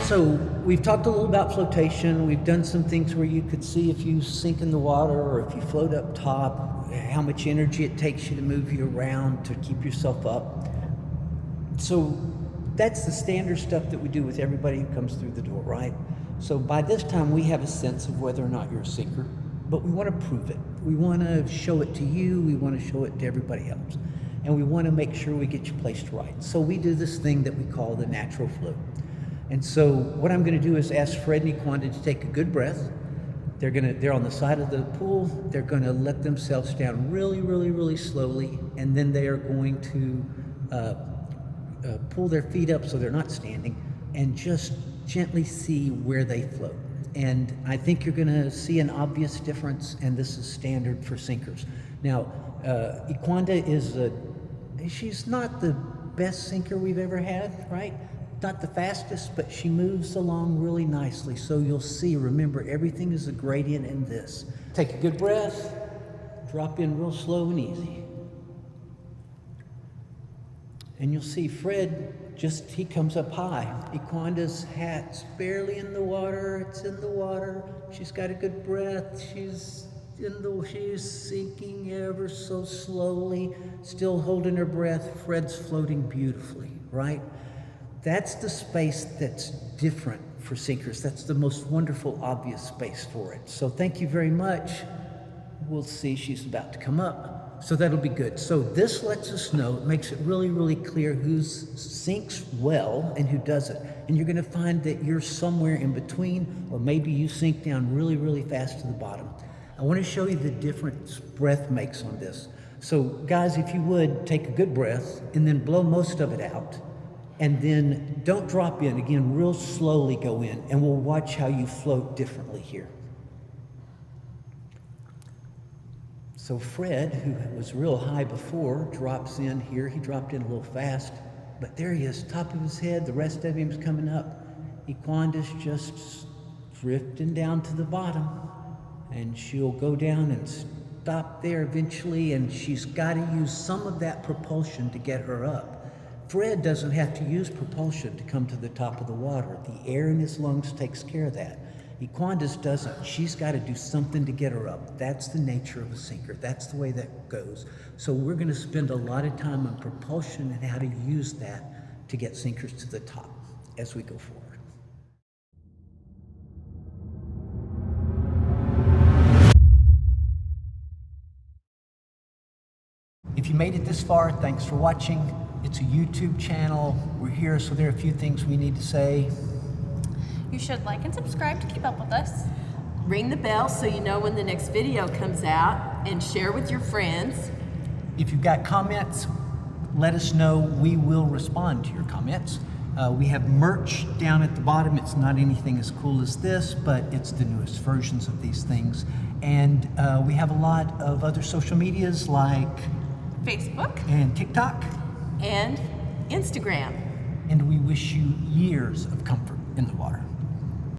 So we've talked a little about flotation. We've done some things where you could see if you sink in the water or if you float up top, how much energy it takes you to move you around to keep yourself up. So that's the standard stuff that we do with everybody who comes through the door, right? So by this time we have a sense of whether or not you're a sinker, but we want to prove it. We want to show it to you, we want to show it to everybody else. And we want to make sure we get you placed right. So we do this thing that we call the natural float. And so what I'm going to do is ask Fred and Equanda to take a good breath. They're on the side of the pool. They're going to let themselves down really, really, really slowly, and then they are going to pull their feet up so they're not standing, and just gently see where they float. And I think you're going to see an obvious difference, and this is standard for sinkers. Now, Equanda she's not the best sinker we've ever had, right? Not the fastest, but she moves along really nicely. So you'll see, remember, everything is a gradient in this. Take a good breath, drop in real slow and easy. And you'll see Fred, he comes up high. Equanda's hat's barely in the water, it's in the water. She's got a good breath, she's sinking ever so slowly, still holding her breath. Fred's floating beautifully, right? That's the space that's different for sinkers. That's the most wonderful, obvious space for it. So thank you very much. We'll see, she's about to come up. So that'll be good. So this lets us know, it makes it really, really clear who sinks well and who doesn't. And you're gonna find that you're somewhere in between, or maybe you sink down really, really fast to the bottom. I wanna show you the difference breath makes on this. So guys, if you would, take a good breath and then blow most of it out. And then don't drop in, again, real slowly go in, and we'll watch how you float differently here. So Fred, who was real high before, drops in here. He dropped in a little fast, but there he is, top of his head, the rest of him's coming up. Equanda's just drifting down to the bottom, and she'll go down and stop there eventually, and she's got to use some of that propulsion to get her up. Fred doesn't have to use propulsion to come to the top of the water. The air in his lungs takes care of that. Equanda's doesn't. She's got to do something to get her up. That's the nature of a sinker. That's the way that goes. So we're going to spend a lot of time on propulsion and how to use that to get sinkers to the top as we go forward. If you made it this far, thanks for watching. It's a YouTube channel. We're here, so there are a few things we need to say. You should like and subscribe to keep up with us. Ring the bell so you know when the next video comes out, and share with your friends. If you've got comments, let us know. We will respond to your comments. We have merch down at the bottom. It's not anything as cool as this, but it's the newest versions of these things. And we have a lot of other social medias like Facebook and TikTok and Instagram. And we wish you years of comfort in the water.